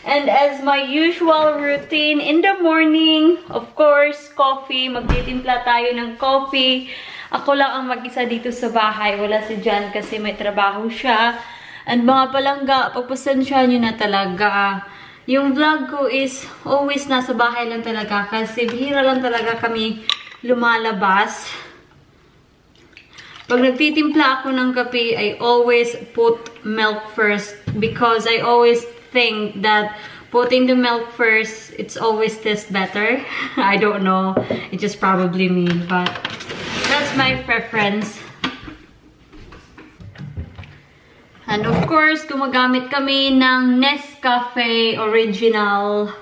And as my usual routine in the morning, of course, coffee. Magtitimpla tayo ng coffee. Ako lang ang mag-isa dito sa bahay. Wala si Jan kasi may trabaho siya. And mga palangga, pagpasensya nyo na talaga. Yung vlog ko is always nasa bahay lang talaga kasi bihira lang talaga kami lumalabas. Pag nagtitimpla ako ng kape, I always put milk first because I always think that putting the milk first, it's always tastes better. I don't know. It's just probably me, but that's my preference. And of course, gumagamit kami ng Nescafe Original.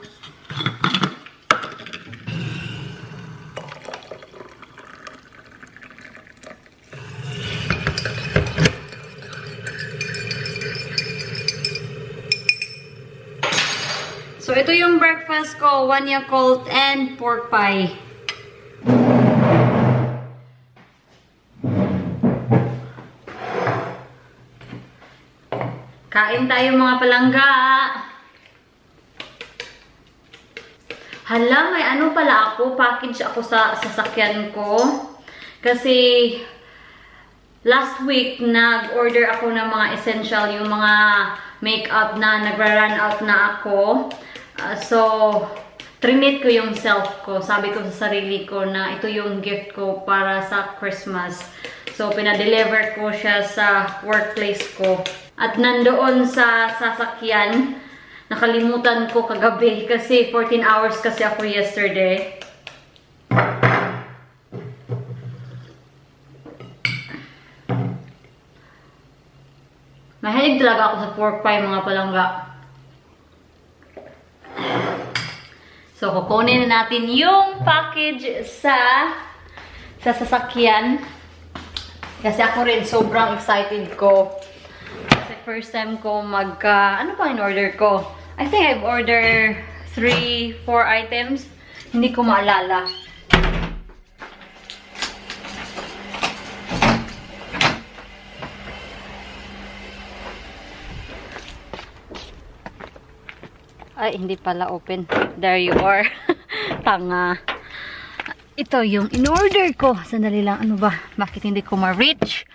So, ito yung breakfast ko, 1 Yakult and pork pie. Kain tayo mga palangga. Hala, may ano pala ako, package ako sa sasakyan ko. Kasi last week, nag-order ako ng mga essential, yung mga makeup na nagra-run out na ako. So, trinit ko yung self ko. Sabi ko sa sarili ko na ito yung gift ko para sa Christmas. So, pinadeliver ko siya sa workplace ko. At nandoon sa sasakyan, nakalimutan ko kagabi kasi 14 hours kasi ako yesterday. Mahilig talaga ako sa pork pie mga palangga. So, kukunin na natin yung package sa sasakyan. Kasi ako rin, sobrang excited ko. Kasi first time ko ano pa in-order ko? I think I've ordered 3-4 items. Hindi ko maalala. Ay, hindi pala open. There you are. Tanga. Ito yung in-order ko. Sandali lang. Ano ba? Bakit hindi ko ma-reach?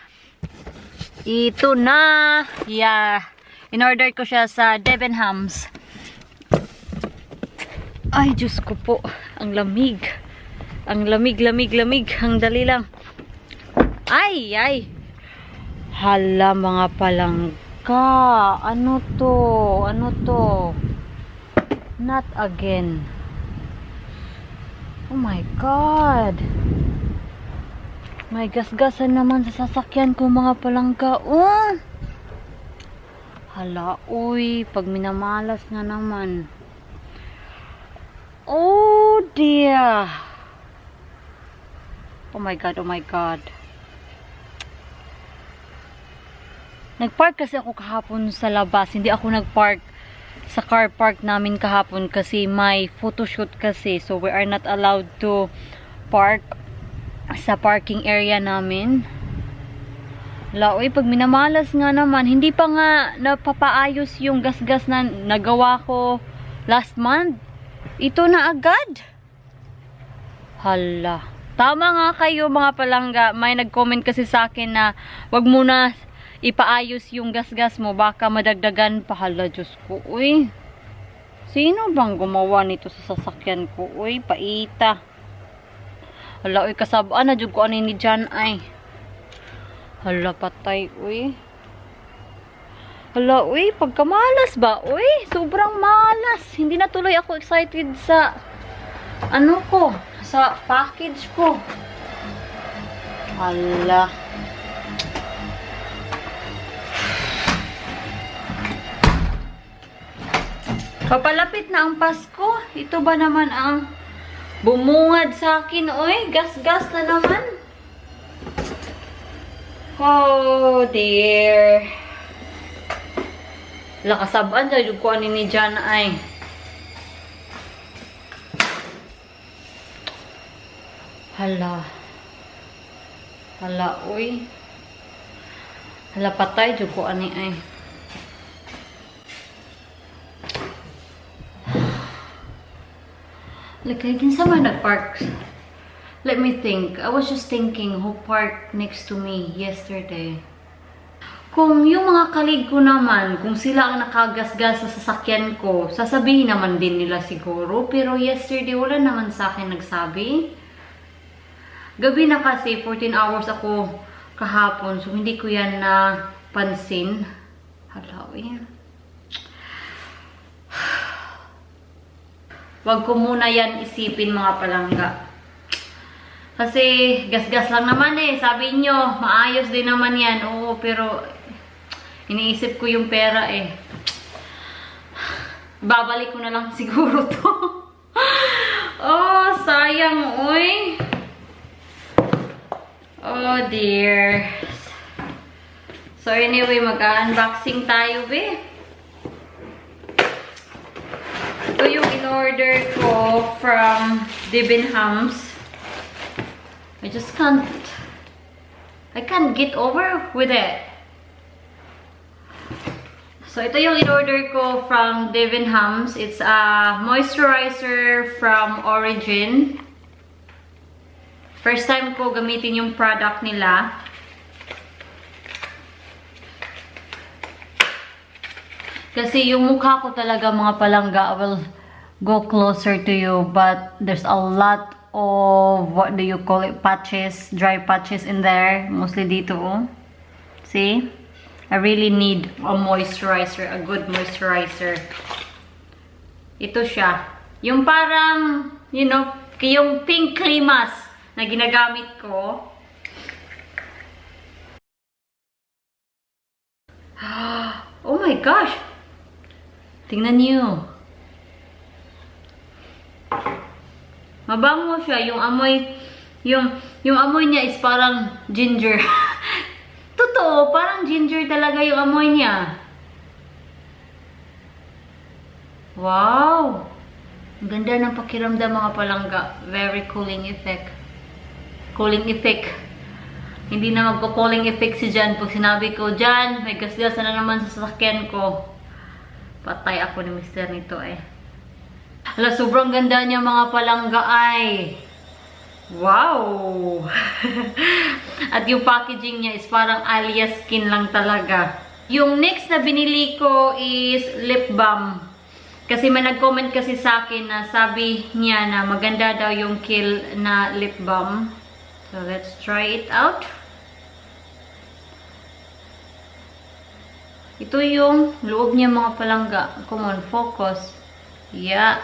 Ito na. Yeah. In-order ko siya sa Debenhams. Ay, Diyos ko po. Ang lamig. Ang lamig. Ang dali lang. Ay, ay. Hala, mga palangka. Ano to? Ano to? Not again. Oh my God. May gasgasan naman sa sasakyan ko mga palangka. Oh! Hala, uy. Pag minamalas nga naman. Oh dear. Oh my God, oh my God. Nagpark kasi ako kahapon sa labas. Hindi ako nagpark sa car park namin kahapon kasi may photoshoot kasi. So, we are not allowed to park sa parking area namin. Laoy, pag minamalas nga naman, hindi pa nga napapaayos yung gasgas na nagawa ko last month. Ito na agad. Hala. Tama nga kayo mga palangga. May nag-comment kasi sa akin na wag muna ipaayos yung gasgas mo, baka madagdagan pa. Hala, Diyos ko, uy. Sino bang gumawa nito sa sasakyan ko, uy? Paita. Hala, uy, kasabaan na dyan ko ano ni Jan, ay. Hala, patay, uy. Hala, uy, pagkamalas ba, uy? Sobrang malas. Hindi na tuloy ako excited sa, ano ko, sa package ko. Hala. Papalapit na ang Pasko. Ito ba naman ang bumungad sa akin? Oy, gas-gas na naman. Oh, dear. Lakasabaan sa yung kuhanin ni Jan ay. Hala. Hala, uy. Hala, patay yung kuhanin ay. Like, I can someone nag-park. Let me think. I was just thinking who parked next to me yesterday. Kung yung mga kalig ko naman, kung sila ang nakagasgas sa sasakyan ko, sasabihin naman din nila siguro. Pero yesterday, wala naman sa akin nagsabi. Gabi na kasi, 14 hours ako kahapon. So, hindi ko yan na pansin. Halawin. Wag ko muna yan isipin mga palangga. Kasi gas-gas lang naman eh. Sabi nyo, maayos din naman yan. Oo, pero iniisip ko yung pera eh. Babalik ko na lang siguro to. Oh, sayang, oy. Oh dear. So anyway, mag-unboxing tayo, be. Ito yung in-order ko from Debenhams. I can't get over with it. So ito yung in-order ko from Debenhams. It's a moisturizer from Origin. First time ko gamitin yung product nila. Kasi yung mukha ko talaga mga palangga, I will go closer to you, but there's a lot of, what do you call it, patches, dry patches in there, mostly dito, oh. See? I really need a moisturizer, a good moisturizer. Ito siya. Yung parang, you know, yung pink limas na ginagamit ko. Oh my gosh! Tingnan niyo. Mabango siya. Yung amoy, yung amoy niya is parang ginger. Totoo, parang ginger talaga yung amoy niya. Wow! Ang ganda ng pakiramdam mga palangga. Very cooling effect. Cooling effect. Hindi na magko-cooling effect si Jan. Pag sinabi ko, Jan, may gasgas na naman sa sasakyan ko. Patay ako ni Mr. nito eh. Ala, sobrang ganda niya mga palangga ay. Wow! At yung packaging niya is parang alias skin lang talaga. Yung next na binili ko is lip balm. Kasi may nag-comment kasi sa akin na sabi niya na maganda daw yung Kiehl na lip balm. So let's try it out. Ito yung loob niya mga palangga. Come on, focus. Yeah.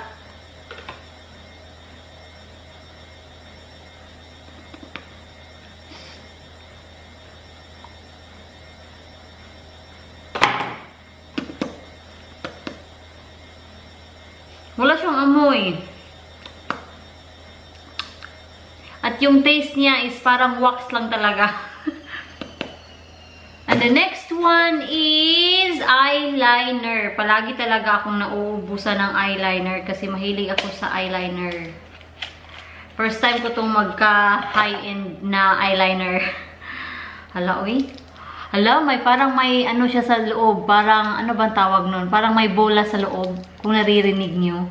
Wala siyang amoy. At yung taste niya is parang wax lang talaga. And the next one is eyeliner. Palagi talaga akong nauubusan ng eyeliner kasi mahilig ako sa eyeliner. First time ko itong magka-high-end na eyeliner. Hala, uy. Hala, parang may ano siya sa loob. Parang, ano bang tawag nun? Parang may bola sa loob. Kung naririnig nyo.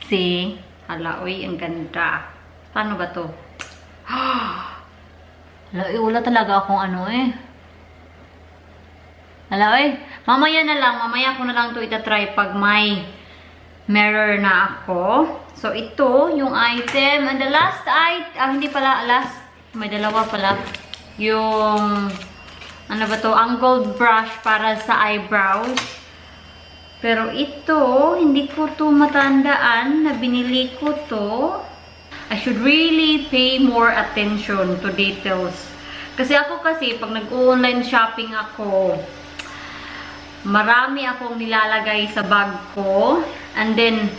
See? Hala, uy, ang ganda. Paano ba to? Hala, uy, wala talaga akong ano eh. Hala, eh. Mamaya na lang. Mamaya ko na lang ito itatry pag may mirror na ako. So, ito yung item. And the last item, hindi pala last. May dalawa pala. Yung, ano ba to? Angled brush para sa eyebrows. Pero ito, hindi ko to matandaan na binili ko to. I should really pay more attention to details. Kasi ako pag nag-online shopping ako, marami akong nilalagay sa bag ko. And then,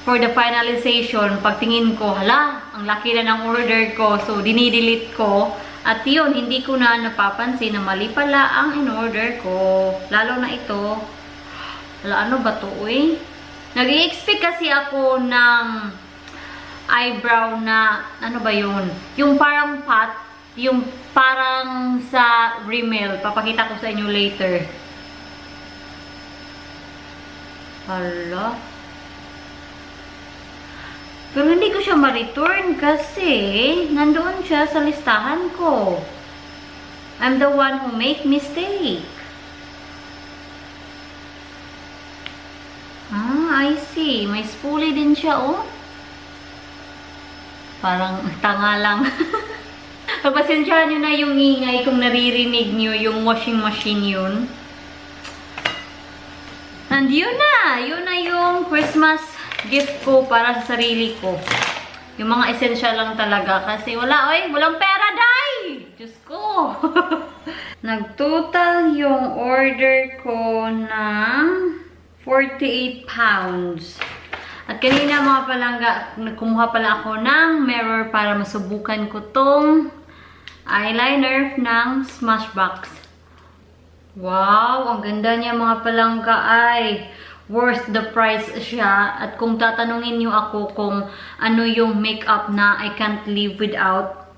for the finalization, pagtingin ko, hala, ang laki na ng order ko. So, dinidelete ko. At yun, hindi ko na napapansin na mali pala ang in-order ko. Lalo na ito. Hala, ano ba to, uy? Nag-i-expect kasi ako ng eyebrow na, ano ba yun? Yung parang pat, yung parang sa Rimmel. Papakita ko sa inyo later. Hala. Pero hindi ko siya ma-return kasi nandoon siya sa listahan ko. I'm the one who make mistake. Ah, I see. May spoolie din siya, oh. Parang tanga lang. Pagpasensyahan nyo na yung ingay kung naririnig nyo yung washing machine yun. And yun na yung Christmas gift ko para sa sarili ko. Yung mga essential lang talaga kasi walang pera, day! Diyos ko! Nag-total yung order ko ng 48 pounds. At kanina mga palangga, kumuha pala ako ng mirror para masubukan ko tong eyeliner ng Smashbox. Wow! Ang ganda niya mga palangga ay worth the price siya. At kung tatanungin niyo ako kung ano yung makeup na I can't live without,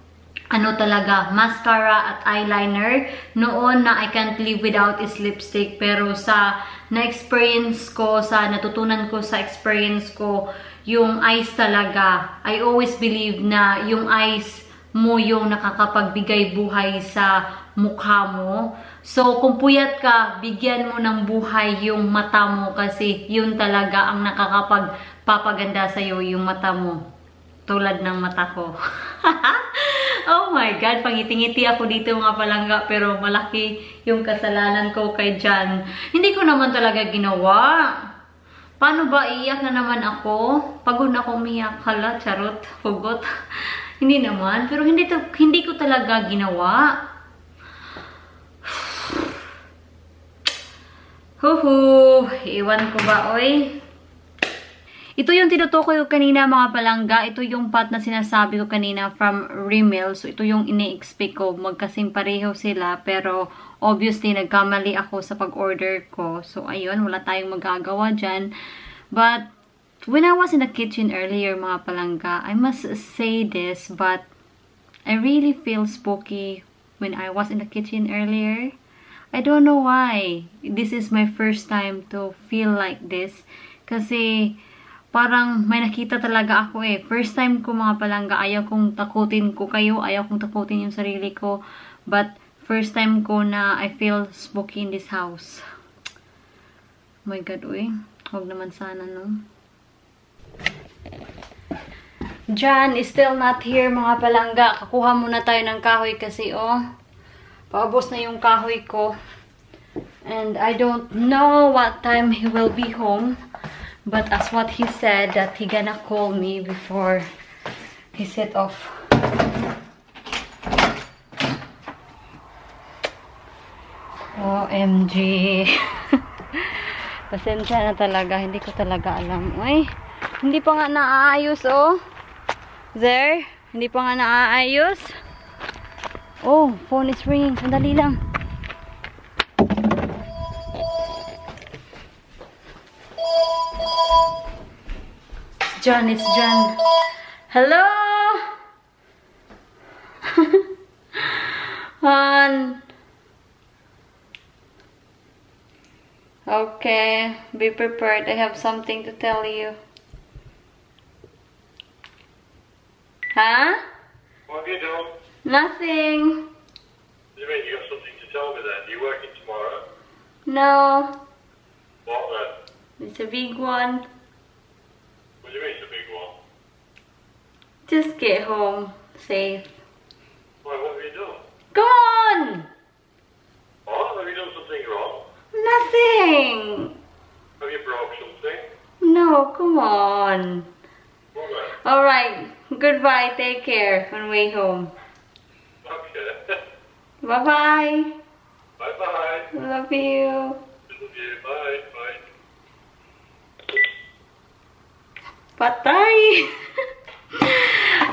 ano talaga, mascara at eyeliner. Noon na I can't live without is lipstick. Pero sa na-experience ko, sa natutunan ko sa experience ko, yung eyes talaga. I always believe na yung eyes mo yung nakakapagbigay buhay sa mukha mo. So, kung puyat ka, bigyan mo ng buhay yung mata mo kasi yun talaga ang nakakapagpapaganda sa'yo, yung mata mo. Tulad ng mata ko. Oh my God, pangiti-ngiti ako dito mga palangga, pero malaki yung kasalanan ko kay Jan. Hindi ko naman talaga ginawa. Paano ba, iiyak na naman ako? Pagod na akong umiyak. Hala, charot, pugot. Hindi naman, pero hindi ko talaga ginawa. Huhu, iwan ko ba, oy? Ito yung tinutukoy ko kanina mga palangga. Ito yung pot na sinasabi ko kanina from Rimmel. So, ito yung ini-expect ko. Magkasing pareho sila. Pero, obviously, nagkamali ako sa pag-order ko. So, ayun. Wala tayong magagawa dyan. But, when I was in the kitchen earlier mga palangga, I must say this, but I really feel spooky when I was in the kitchen earlier. I don't know why. This is my first time to feel like this. Kasi, parang may nakita talaga ako eh. First time ko mga palangga, ayaw kong takutin ko kayo, ayaw kong takutin yung sarili ko. But, first time ko na I feel spooky in this house. Oh my God, uy. Huwag naman sana, no? Jan is still not here mga palangga. Kakuha muna tayo ng kahoy kasi, oh. Paubos na yung kahoy ko. And I don't know what time he will be home. But as what he said, that he gonna call me before he set off. OMG. Pasensya na talaga. Hindi ko talaga alam. Ay, hindi pa nga naaayos, oh. There. Hindi pa nga naaayos. Oh, phone is ringing. Sandali lang. John, it's John. Hello? Han. Okay, be prepared. I have something to tell you. Huh? What have you done? Nothing. What do you mean? You got something to tell me then? You working tomorrow? No. What then? It's a big one. What do you mean it's a big one? Just get home safe. Why, what have you done? Come on! What? Have you done something wrong? Nothing. Have you broke something? No, come on. What then? Alright. Goodbye. Take care on way home. Okay. Bye-bye. Bye-bye. Love you. Love you. Bye. Bye. Patay!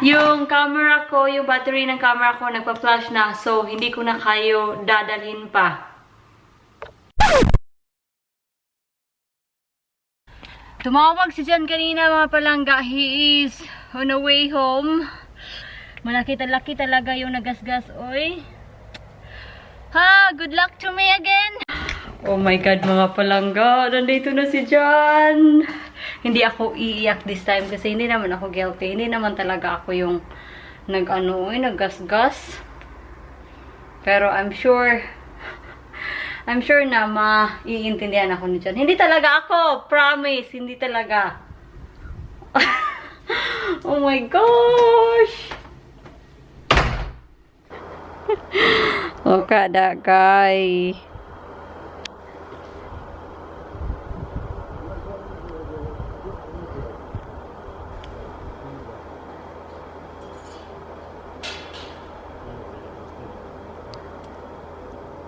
Yung camera ko, yung battery ng camera ko, nagpa-flash na. So, hindi ko na kayo dadalhin pa. Tumawag si Jan kanina mga palangga. He is on the way home. Malaki talaga yung nagasgas. Oy. Ha, good luck to me again. Oh my God mga palangga. Nandito na si Jan. hindi ako iiyak this time kasi hindi naman ako guilty. Hindi naman talaga ako yung naggasgas. Pero I'm sure na maiintindihan ako nito. Hindi talaga ako, promise, hindi talaga. Oh my gosh. Oh, kada guy.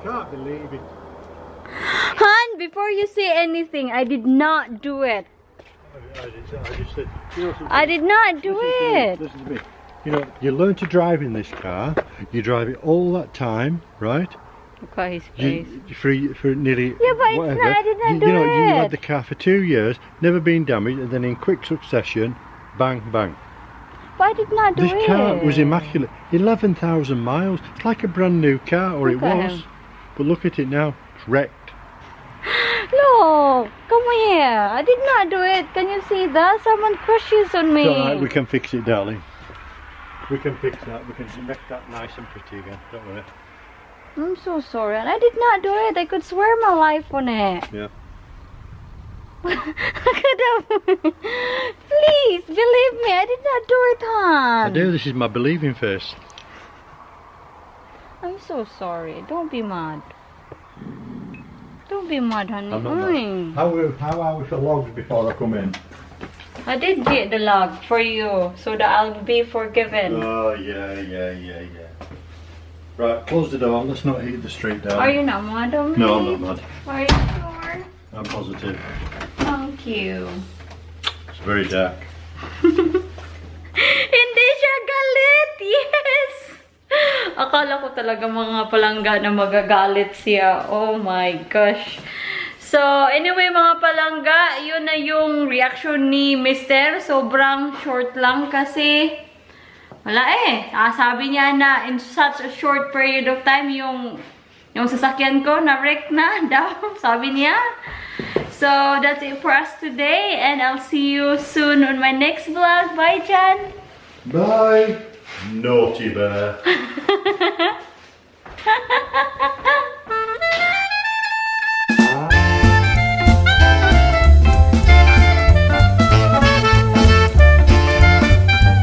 Can't believe it. Han, before you say anything, I did not do it. I just said, you know something? I did not do it. Listen to me. You know, you learn to drive in this car. You drive it all that time, right? Look at his face. For nearly Yeah, but it's whatever. not- I did not do you know, you it. had the car for 2 years, never been damaged, and then in quick succession, bang, bang. But I did not do This it. car was immaculate. 11,000 miles. It's like a brand new car, or Look it at was. him. But look at it now. It's wrecked. Look, come here. I did not do it. Can you see that? Someone crushes on me. It's all right, we can fix it, darling. We can fix that. We can make that nice and pretty again. Don't worry. I'm so sorry. And I did not do it. I could swear my life on it. Yeah. Look at him. Please, believe me. I did not do it, I hon. do. This is my believing face. I'm so sorry. Don't be mad. Don't be mad, honey. I'm not Mm. mad. How are we for logs before I come in? I did get the log for you so that I'll be forgiven. Oh, yeah. Right, close the door. Let's not heat the street down. Are you not mad on me? No, I'm not mad. Are you sure? I'm positive. Thank you. It's very dark. Hindi siya galit! Yes! Akala ko talaga mga palangga na magagalit siya. Oh my gosh. So, anyway mga palangga, yun na yung reaction ni Mr. Sobrang short lang kasi wala eh. Sabi niya na in such a short period of time yung sasakyan ko na wreck na daw. Sabi niya. So, that's it for us today and I'll see you soon on my next vlog. Bye, Jan! Bye, naughty bear.